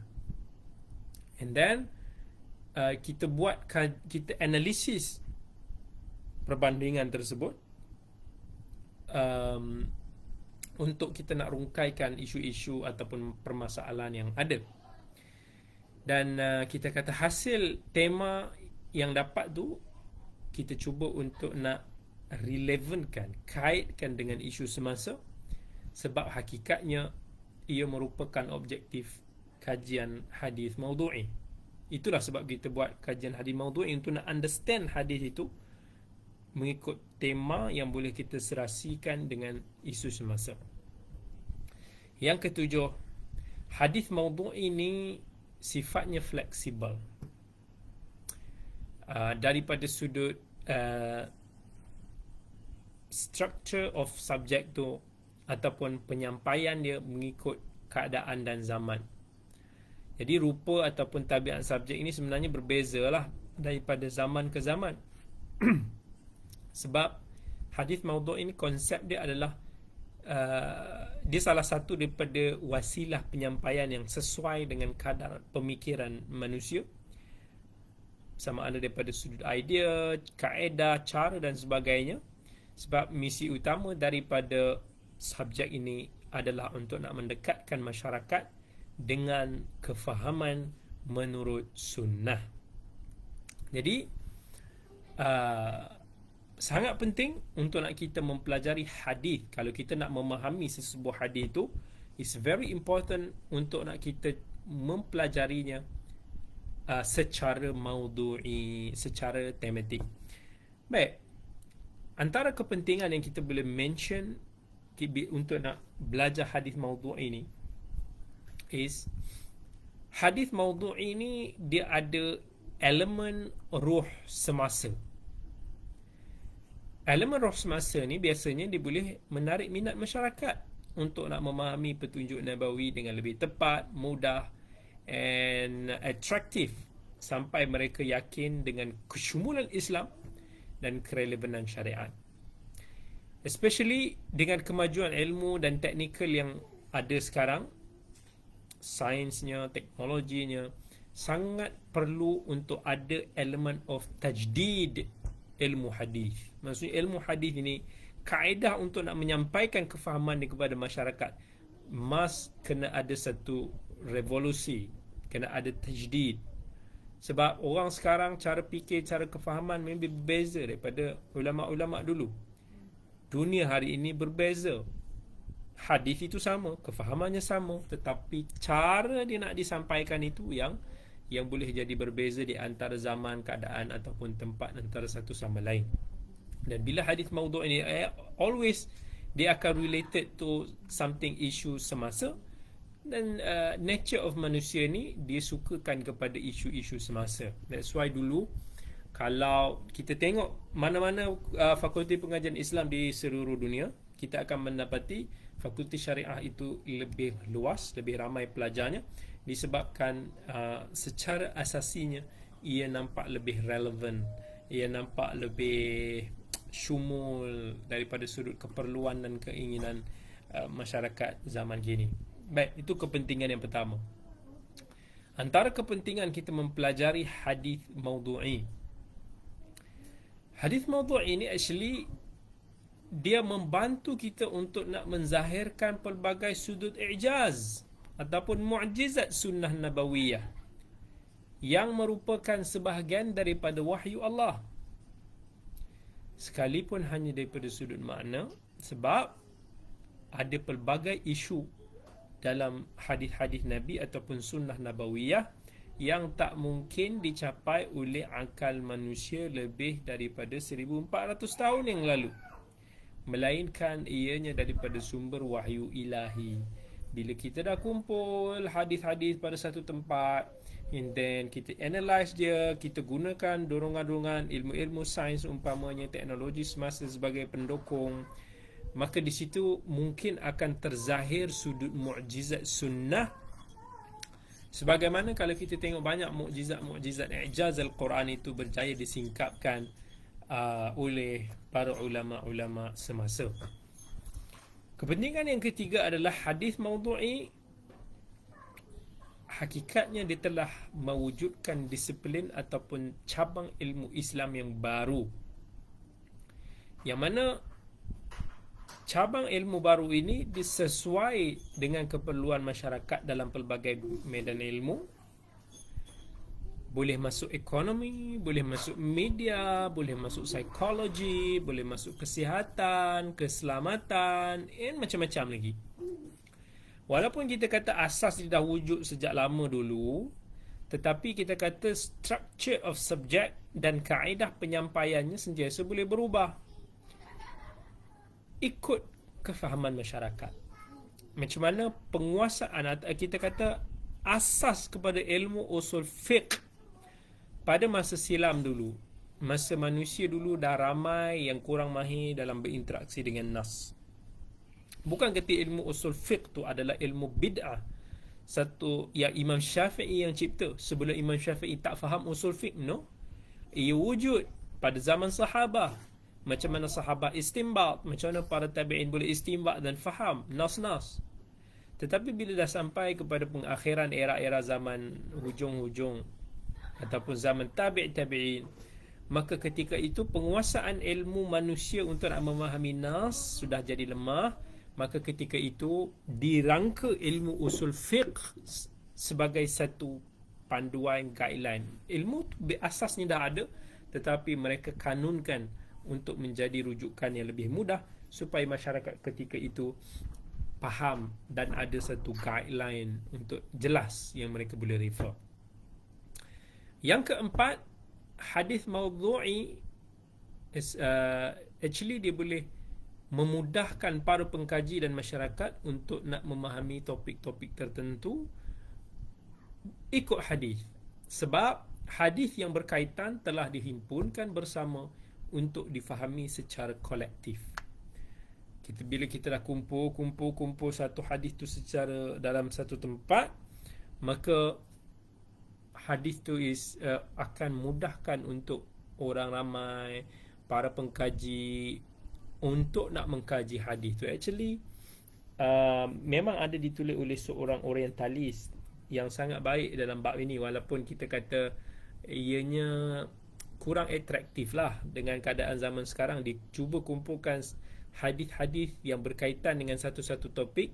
And then kita analisis perbandingan tersebut untuk kita nak rungkaikan isu-isu ataupun permasalahan yang ada. Dan kita kata hasil tema yang dapat tu, kita cuba untuk nak relevantkan, kaitkan dengan isu semasa, sebab hakikatnya ia merupakan objektif kajian hadis maudhu'i. Itulah sebab kita buat kajian hadis maudhu'i, untuk nak understand hadis itu mengikut tema yang boleh kita serasikan dengan isu semasa. Yang ketujuh, hadis maudhu'i ini sifatnya fleksibel. Daripada sudut structure of subject tu ataupun penyampaian dia mengikut keadaan dan zaman. Jadi rupa ataupun tabiat subjek ini sebenarnya berbezalah daripada zaman ke zaman. Sebab hadis maudhu' ini, konsep dia adalah dia salah satu daripada wasilah penyampaian yang sesuai dengan kadar pemikiran manusia, sama ada daripada sudut idea, kaedah, cara dan sebagainya. Sebab misi utama daripada subjek ini adalah untuk nak mendekatkan masyarakat dengan kefahaman menurut sunnah. Jadi sangat penting untuk nak kita mempelajari hadis. Kalau kita nak memahami sesebuah hadis itu, it's very important untuk nak kita mempelajarinya secara maudu'i, secara tematik. Baik, antara kepentingan yang kita boleh mention untuk nak belajar hadis maudu'i ni is, hadis maudu'i ni dia ada elemen ruh semasa. Elemen roh semasa ni biasanya dia boleh menarik minat masyarakat untuk nak memahami petunjuk Nabawi dengan lebih tepat, mudah and attractive, sampai mereka yakin dengan kesyumulan Islam dan kerelevanan syariat. Especially dengan kemajuan ilmu dan teknikal yang ada sekarang, sainsnya, teknologinya, sangat perlu untuk ada elemen of tajdid ilmu hadis. Maksudnya ilmu hadis ini, kaedah untuk nak menyampaikan kefahaman kepada masyarakat, must kena ada satu revolusi, kena ada tajdid. Sebab orang sekarang cara fikir, cara kefahaman memang berbeza daripada ulama-ulama dulu. Dunia hari ini berbeza. Hadis itu sama, kefahamannya sama, tetapi cara dia nak disampaikan itu yang boleh jadi berbeza di antara zaman, keadaan ataupun tempat antara satu sama lain. Dan bila hadis maudhu' ini always dia akan related to something issue semasa, dan nature of manusia ni dia sukakan kepada isu-isu semasa. That's why dulu kalau kita tengok mana-mana fakulti pengajian Islam di seluruh dunia, kita akan mendapati fakulti syariah itu lebih luas, lebih ramai pelajarnya, disebabkan secara asasinya ia nampak lebih relevan, ia nampak lebih syumul daripada sudut keperluan dan keinginan masyarakat zaman kini. Baik, itu kepentingan yang pertama. Antara kepentingan kita mempelajari hadis maudhu'i. Hadis maudhu'i ini actually dia membantu kita untuk nak menzahirkan pelbagai sudut i'jaz ataupun mu'jizat sunnah nabawiyah yang merupakan sebahagian daripada wahyu Allah, sekalipun hanya daripada sudut makna, sebab ada pelbagai isu dalam hadis-hadis Nabi ataupun sunnah nabawiyah yang tak mungkin dicapai oleh akal manusia lebih daripada 1400 tahun yang lalu, melainkan ianya daripada sumber wahyu ilahi. Bila kita dah kumpul hadis-hadis pada satu tempat, and then kita analyse dia, kita gunakan dorongan-dorongan ilmu-ilmu sains, umpamanya teknologi semasa sebagai pendukung, maka di situ mungkin akan terzahir sudut mukjizat sunnah. Sebagaimana kalau kita tengok banyak mukjizat-mukjizat i'jaz al-Quran itu berjaya disingkapkan oleh para ulama-ulama semasa. Kepentingan yang ketiga adalah hadis maudhu'i. Hakikatnya dia telah mewujudkan disiplin ataupun cabang ilmu Islam yang baru, yang mana cabang ilmu baru ini disesuai dengan keperluan masyarakat dalam pelbagai medan ilmu. Boleh masuk ekonomi, boleh masuk media, boleh masuk psikologi, boleh masuk kesihatan, keselamatan, dan macam-macam lagi. Walaupun kita kata asas dia dah wujud sejak lama dulu, tetapi kita kata structure of subject dan kaedah penyampaiannya sentiasa boleh berubah ikut kefahaman masyarakat. Macam mana penguasaan, kita kata asas kepada ilmu usul fiqh pada masa silam dulu, masa manusia dulu dah ramai yang kurang mahir dalam berinteraksi dengan nas. Bukan kata ilmu usul fiqh tu adalah ilmu bid'ah, satu yang Imam Syafi'i yang cipta. Sebelum Imam Syafi'i tak faham usul fiqh, no. Ia wujud pada zaman sahabah. Macam mana sahabat istinbat, macam mana para tabi'in boleh istinbat dan faham nas-nas. Tetapi bila dah sampai kepada pengakhiran era-era zaman hujung-hujung ataupun zaman tabi'in, maka ketika itu penguasaan ilmu manusia untuk nak memahami nas sudah jadi lemah. Maka ketika itu dirangka ilmu usul fiqh sebagai satu panduan, guideline. Ilmu tu asasnya dah ada, tetapi mereka kanunkan untuk menjadi rujukan yang lebih mudah supaya masyarakat ketika itu faham dan ada satu guideline untuk jelas yang mereka boleh refer. Yang keempat, hadis maudhu'i actually dia boleh memudahkan para pengkaji dan masyarakat untuk nak memahami topik-topik tertentu ikut hadis. Sebab hadis yang berkaitan telah dihimpunkan bersama untuk difahami secara kolektif. Bila kita dah kumpul satu hadis tu secara dalam satu tempat, maka hadis tu akan mudahkan untuk orang ramai, para pengkaji untuk nak mengkaji hadis tu. Actually memang ada ditulis oleh seorang orientalis yang sangat baik dalam bab ini, walaupun kita kata ianya kurang atraktif lah dengan keadaan zaman sekarang. Dia cuba kumpulkan hadis-hadis yang berkaitan dengan satu-satu topik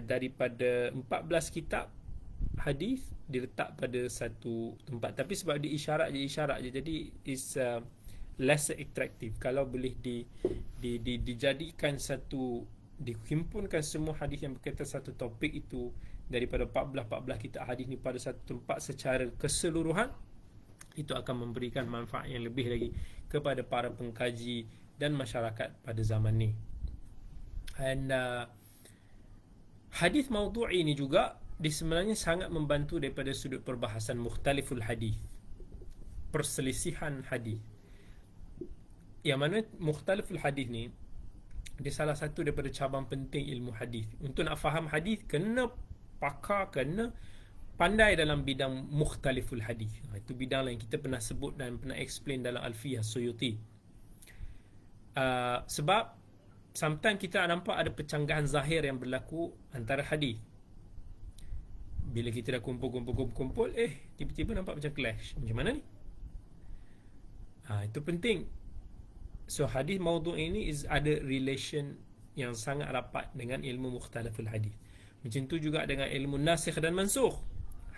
daripada 14 kitab hadis diletak pada satu tempat. Tapi sebab dia isyarat je, jadi is less attractive. Kalau boleh dijadikan satu, dihimpunkan semua hadis yang berkaitan satu topik itu daripada 14 kitab hadis ni pada satu tempat secara keseluruhan, itu akan memberikan manfaat yang lebih lagi kepada para pengkaji dan masyarakat pada zaman ni. And hadis maudhu'i ini juga dia sebenarnya sangat membantu daripada sudut perbahasan mukhtaliful hadis, perselisihan hadis. Yang mana mukhtaliful hadis ni dia salah satu daripada cabang penting ilmu hadis. Untuk nak faham hadis, kena pakar, kena pandai dalam bidang mukhtaliful hadis. Itu bidang lain kita pernah sebut dan pernah explain dalam Alfiyah Suyuti. Sebab sometimes kita nampak ada percanggahan zahir yang berlaku antara hadis. Bila kita dah kumpul, tiba-tiba nampak macam clash. Macam mana ni? Itu penting. So hadis maudhu' ini ada relation yang sangat rapat dengan ilmu mukhtaliful hadis. Macam tu juga dengan ilmu nasikh dan mansukh.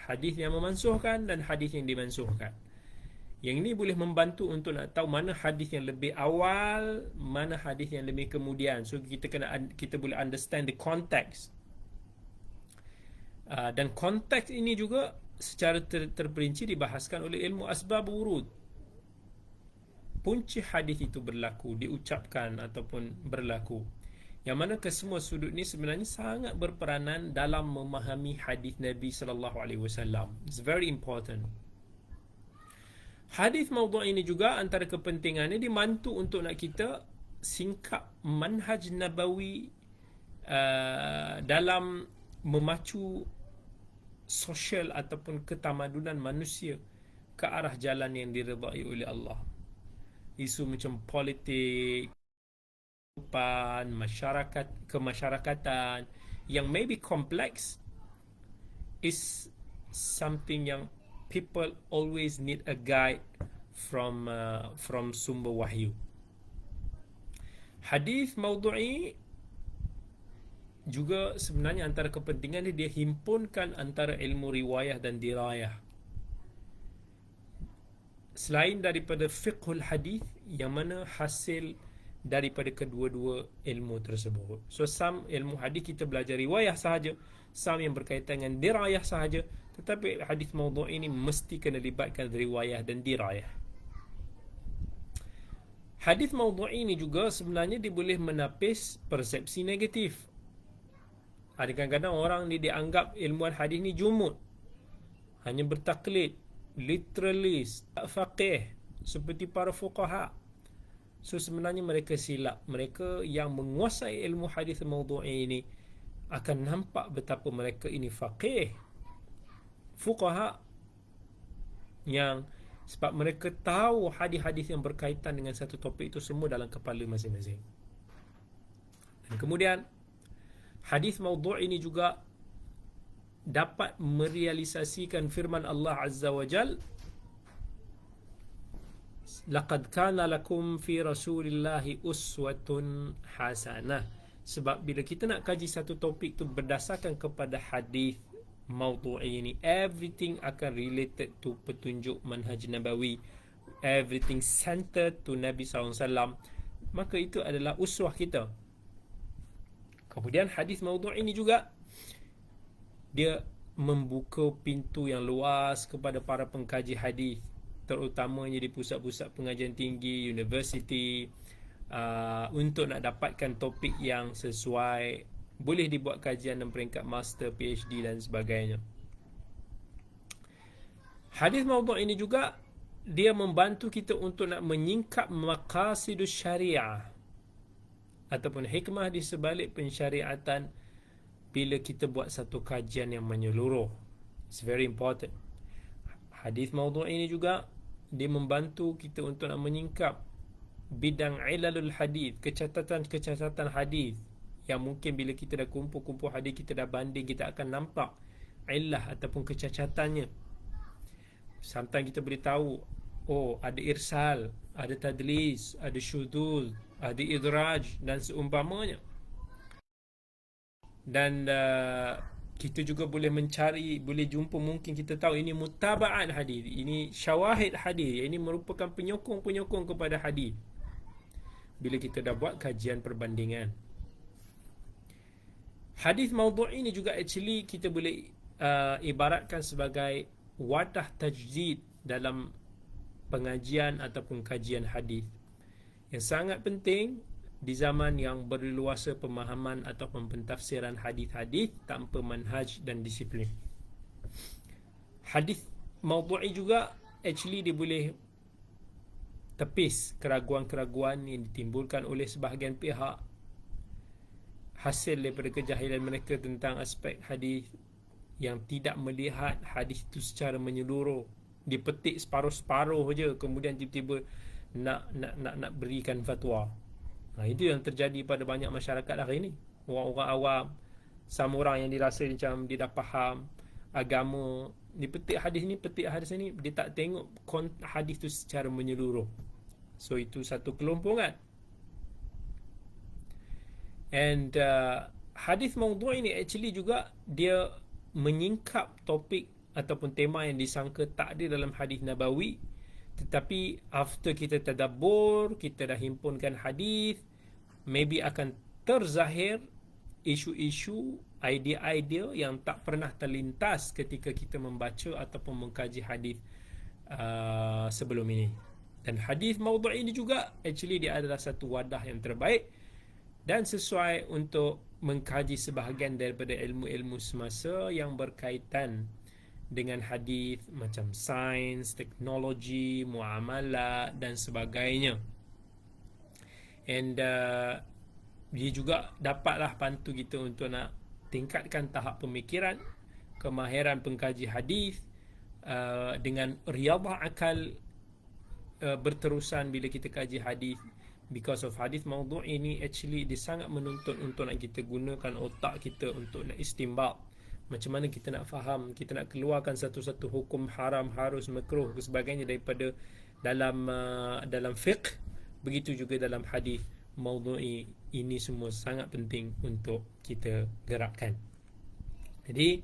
Hadis yang memansuhkan dan hadis yang dimansuhkan. Yang ini boleh membantu untuk nak tahu mana hadis yang lebih awal, mana hadis yang lebih kemudian. So kita boleh understand the context. Dan konteks ini juga secara terperinci dibahaskan oleh ilmu asbab wurud. Punca hadis itu berlaku, diucapkan ataupun berlaku. Yang mana kesemua sudut ni sebenarnya sangat berperanan dalam memahami hadis Nabi sallallahu alaihi wasallam. It's very important. Hadis maudhu' ini juga antara kepentingannya dibantu untuk nak kita singkap manhaj nabawi dalam memacu sosial ataupun ketamadunan manusia ke arah jalan yang diredai oleh Allah. Isu macam politik, masyarakat, kemasyarakatan yang maybe complex is something yang people always need a guide from sumber wahyu. Hadis maudhu'i juga sebenarnya antara kepentingan dia himpunkan antara ilmu riwayah dan dirayah. Selain daripada fiqhul hadis yang mana hasil daripada kedua-dua ilmu tersebut. So some ilmu hadis kita belajar riwayah sahaja, some yang berkaitan dengan dirayah sahaja, tetapi hadis maudhu' ini mesti kena libatkan riwayah dan dirayah. Hadis maudhu' ini juga sebenarnya dia boleh menapis persepsi negatif. Ada kadang-kadang orang ni dianggap ilmuwan hadis ni jumud, hanya bertaklid, literalis, tak faqih seperti para fuqaha. So sebenarnya mereka silap. Mereka yang menguasai ilmu hadis maudhu'i ini akan nampak betapa mereka ini faqih, fuqaha, yang sebab mereka tahu hadis-hadis yang berkaitan dengan satu topik itu semua dalam kepala masing-masing. Dan kemudian hadis maudhu' ini juga dapat merealisasikan firman Allah Azza wa Jal, laqad kana lakum fi rasulillahi uswatun hasanah. Sebab bila kita nak kaji satu topik tu berdasarkan kepada hadis Mawdu'i ni, everything akan related to petunjuk manhaj Nabawi, everything centered to Nabi SAW, maka itu adalah uswah kita. Kemudian hadis mawdu' ini juga dia membuka pintu yang luas kepada para pengkaji hadis, terutamanya di pusat-pusat pengajian tinggi, universiti, untuk nak dapatkan topik yang sesuai. Boleh dibuat kajian dan peringkat master, PhD dan sebagainya. Hadis mawdu' ini juga dia membantu kita untuk nak menyingkap maqasidus syariah ataupun hikmah di sebalik pensyariatan bila kita buat satu kajian yang menyeluruh. It's very important. Hadis mawdu' ini juga dia membantu kita untuk nak menyingkap bidang ilalul hadis, kecacatan hadis yang mungkin bila kita dah kumpul hadis, kita dah banding, kita akan nampak illah ataupun kecacatannya. Sometimes kita boleh tahu, oh ada irsal, ada tadlis, ada syudul, ada idraj dan seumpamanya. Dan kita juga boleh mencari, boleh jumpa, mungkin kita tahu ini mutaba'at hadis, ini syawahid hadis, ini merupakan penyokong-penyokong kepada hadis bila kita dah buat kajian perbandingan. Hadis mawdu' ini juga actually kita boleh ibaratkan sebagai wadah tajdid dalam pengajian ataupun kajian hadis yang sangat penting di zaman yang berleluasa pemahaman ataupun pentafsiran hadis-hadis tanpa manhaj dan disiplin. Hadis mawdu'i juga actually dia boleh tepis keraguan-keraguan yang ditimbulkan oleh sebahagian pihak hasil daripada kejahilan mereka tentang aspek hadis, yang tidak melihat hadis itu secara menyeluruh, dipetik separuh-separuh je, kemudian tiba-tiba nak berikan fatwa. Itu yang terjadi pada banyak masyarakat hari ini. Orang-orang awam, sama orang yang dirasa macam dia dah faham agama, dia petik hadis ni, dia tak tengok hadis tu secara menyeluruh. So itu satu kelompongan. And hadis mawdu' ini actually juga dia menyingkap topik ataupun tema yang disangka tak ada dalam hadis Nabawi, tetapi after kita tadabbur, kita dah himpunkan hadis, maybe akan terzahir isu-isu, idea-idea yang tak pernah terlintas ketika kita membaca ataupun mengkaji hadis sebelum ini. Dan hadis mawdu' ini juga actually dia adalah satu wadah yang terbaik dan sesuai untuk mengkaji sebahagian daripada ilmu-ilmu semasa yang berkaitan dengan hadis, macam sains, teknologi, muamalah dan sebagainya. And dia juga dapatlah bantu kita untuk nak tingkatkan tahap pemikiran, kemahiran pengkaji hadis dengan riyadhah akal berterusan bila kita kaji hadis. Because of hadis mawdu' ini actually dia sangat menuntut untuk nak kita gunakan otak kita untuk nak istinbat. Macam mana kita nak faham, kita nak keluarkan satu-satu hukum haram, harus, makruh dan sebagainya daripada dalam fiqh. Begitu juga dalam hadis mawdu'i ini, semua sangat penting untuk kita gerakkan. Jadi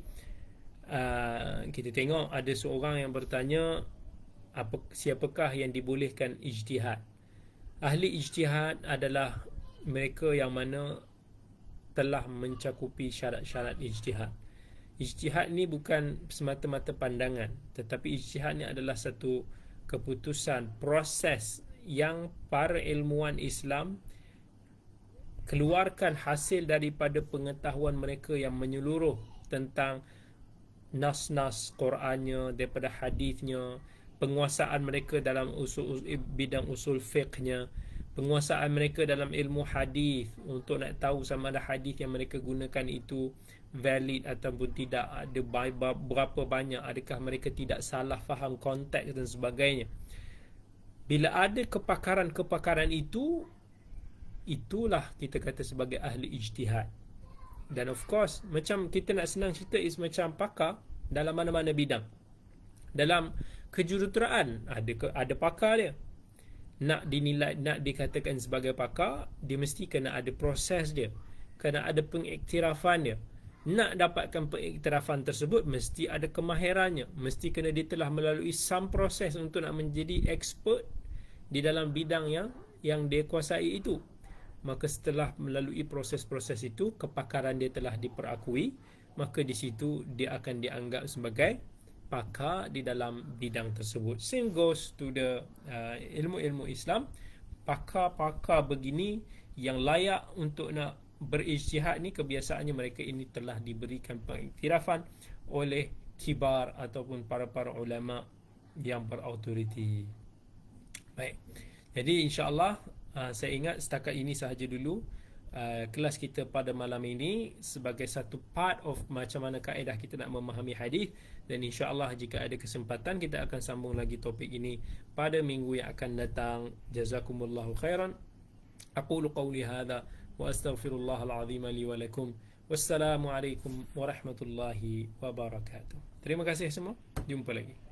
kita tengok ada seorang yang bertanya, siapakah yang dibolehkan ijtihad? Ahli ijtihad adalah mereka yang mana telah mencakupi syarat-syarat ijtihad. Ijtihad ni bukan semata-mata pandangan, tetapi ijtihad ni adalah satu keputusan, proses yang para ilmuwan Islam keluarkan hasil daripada pengetahuan mereka yang menyeluruh tentang nas-nas Qurannya, daripada hadisnya, penguasaan mereka dalam bidang usul fiqhnya, penguasaan mereka dalam ilmu hadis untuk nak tahu sama ada hadis yang mereka gunakan itu valid ataupun tidak, ada berapa banyak, adakah mereka tidak salah faham konteks dan sebagainya. Bila ada kepakaran-kepakaran itu, itulah kita kata sebagai ahli ijtihad. Dan of course, macam kita nak senang cerita, is macam pakar dalam mana-mana bidang. Dalam kejuruteraan ada pakar dia. Nak dinilai, nak dikatakan sebagai pakar, dia mesti kena ada proses dia, kena ada pengiktirafan dia. nak dapatkan pengiktirafan tersebut mesti ada kemahirannya, mesti kena dia telah melalui some proses untuk nak menjadi expert di dalam bidang yang dia kuasai itu. Maka setelah melalui proses-proses itu, kepakaran dia telah diperakui, maka di situ dia akan dianggap sebagai pakar di dalam bidang tersebut. Same goes to the ilmu-ilmu Islam. Pakar-pakar begini yang layak untuk nak berijtihad ni, kebiasaannya mereka ini telah diberikan pengiktirafan oleh kibar ataupun para-para ulama yang berautoriti. Baik, jadi insya-Allah saya ingat setakat ini sahaja dulu kelas kita pada malam ini sebagai satu part of macam mana kaedah kita nak memahami hadis, dan insya-Allah jika ada kesempatan kita akan sambung lagi topik ini pada minggu yang akan datang. Jazakumullahu khairan. Aqulu qawli hadha wa astaghfirullahal azim li wa lakum. Wassalamu alaikum warahmatullahi wabarakatuh. Terima kasih semua. Jumpa lagi.